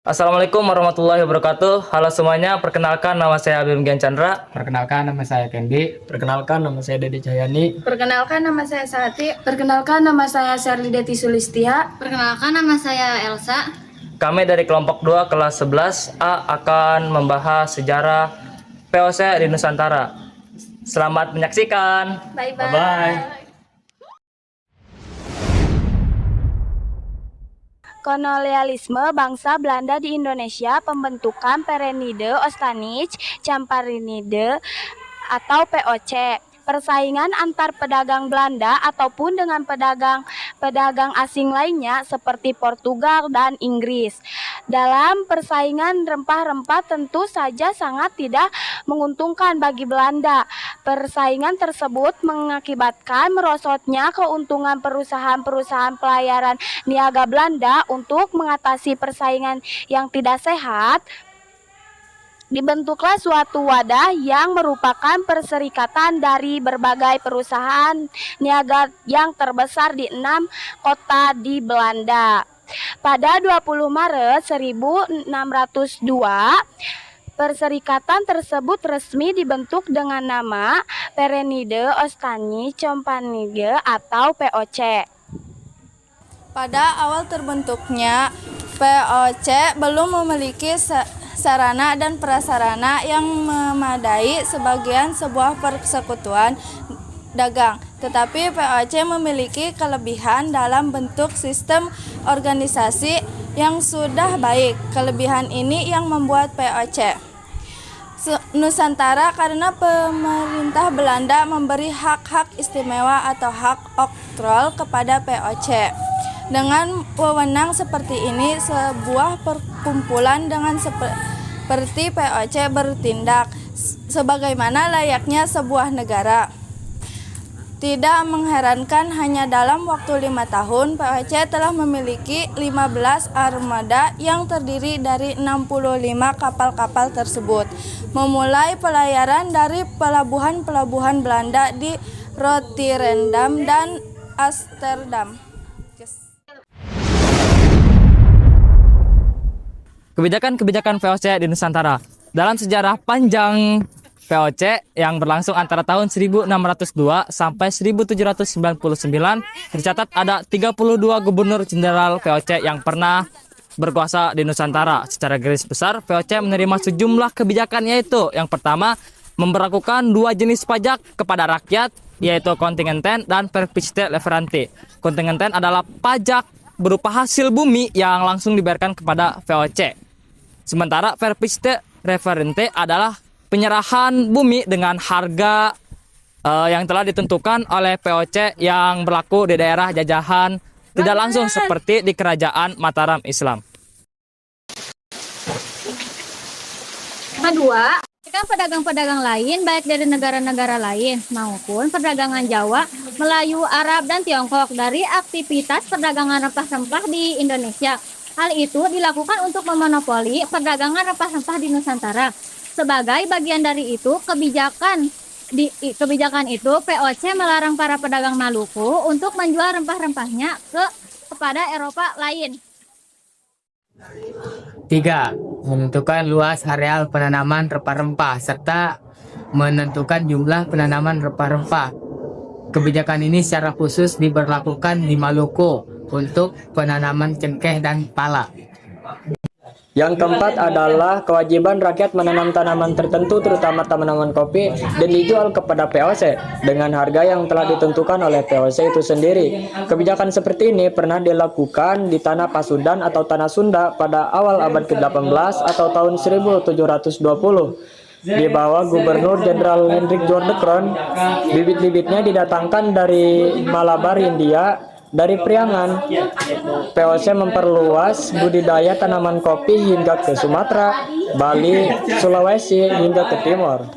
Assalamualaikum warahmatullahi wabarakatuh. Halo semuanya, perkenalkan nama saya Abim Gian Chandra. Perkenalkan nama saya Kendi. Perkenalkan, nama saya Dedi Cahyani. Perkenalkan nama saya Sati. Perkenalkan nama saya Sherly Deti Sulistia. Perkenalkan nama saya Elsa. Kami dari kelompok 2 kelas 11A akan membahas sejarah VOC di Nusantara. Selamat menyaksikan. Bye-bye. Bye-bye. Kolonialisme bangsa Belanda di Indonesia, pembentukan Perenide Ostanisch Camparinide atau POC. Persaingan antar pedagang Belanda ataupun dengan pedagang asing lainnya seperti Portugal dan Inggris. Dalam persaingan rempah-rempah tentu saja sangat tidak menguntungkan bagi Belanda. Persaingan tersebut mengakibatkan merosotnya keuntungan perusahaan-perusahaan pelayaran niaga Belanda. Untuk mengatasi persaingan yang tidak sehat, dibentuklah suatu wadah yang merupakan perserikatan dari berbagai perusahaan niaga yang terbesar di 6 kota di Belanda. Pada 20 Maret 1602, perserikatan tersebut resmi dibentuk dengan nama Perenide Ostanisch Camparinide atau POC. Pada awal terbentuknya, POC belum memiliki sarana dan prasarana yang memadai sebagai sebuah persekutuan dagang. Tetapi POC memiliki kelebihan dalam bentuk sistem organisasi yang sudah baik. Kelebihan ini yang membuat POC Nusantara karena pemerintah Belanda memberi hak-hak istimewa atau hak oktrol kepada POC. Dengan wewenang seperti ini, sebuah perkumpulan dengan seperti POC bertindak sebagaimana layaknya sebuah negara. Tidak mengherankan hanya dalam waktu 5 tahun, POC telah memiliki 15 armada yang terdiri dari 65 kapal-kapal tersebut, memulai pelayaran dari pelabuhan-pelabuhan Belanda di Rotterdam dan Amsterdam. Kebijakan-kebijakan VOC di Nusantara. Dalam sejarah panjang VOC yang berlangsung antara tahun 1602 sampai 1799, tercatat ada 32 gubernur jenderal VOC yang pernah berkuasa di Nusantara. Secara garis besar, VOC menerima sejumlah kebijakan, yaitu yang pertama, memberlakukan 2 jenis pajak kepada rakyat, yaitu kontingenten dan perpiste leverante. Kontingenten adalah pajak berupa hasil bumi yang langsung dibayarkan kepada VOC. Sementara perpiste leverante adalah penyerahan bumi dengan harga yang telah ditentukan oleh VOC yang berlaku di daerah jajahan tidak langsung seperti di Kerajaan Mataram Islam. Kedua, pedagang-pedagang lain baik dari negara-negara lain maupun perdagangan Jawa, Melayu, Arab, dan Tiongkok dari aktivitas perdagangan rempah-rempah di Indonesia. Hal itu dilakukan untuk memonopoli perdagangan rempah-rempah di Nusantara. Sebagai bagian dari itu, kebijakan itu POC melarang para pedagang Maluku untuk menjual rempah-rempahnya kepada Eropa lain. 3. Menentukan luas areal penanaman rempah-rempah serta menentukan jumlah penanaman rempah-rempah. Kebijakan ini secara khusus diberlakukan di Maluku untuk penanaman cengkeh dan pala. Yang keempat adalah kewajiban rakyat menanam tanaman tertentu, terutama tanaman kopi, dan dijual kepada POC dengan harga yang telah ditentukan oleh POC itu sendiri. Kebijakan seperti ini pernah dilakukan di tanah Pasundan atau tanah Sunda pada awal abad ke-18 atau tahun 1720. Di bawah Gubernur Jenderal Hendrik John de Kroon, bibit-bibitnya didatangkan dari Malabar, India. Dari Priangan, POC memperluas budidaya tanaman kopi hingga ke Sumatera, Bali, Sulawesi, hingga ke timur.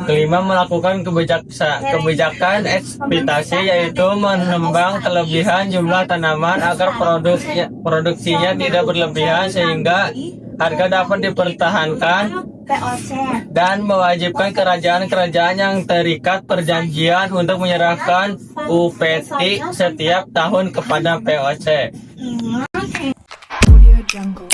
Kelima, melakukan kebijakan eksploitasi, yaitu menambang kelebihan jumlah tanaman agar produksinya tidak berlebihan sehingga harga dapat dipertahankan, dan mewajibkan kerajaan-kerajaan yang terikat perjanjian untuk menyerahkan upeti setiap tahun kepada POC. jungle.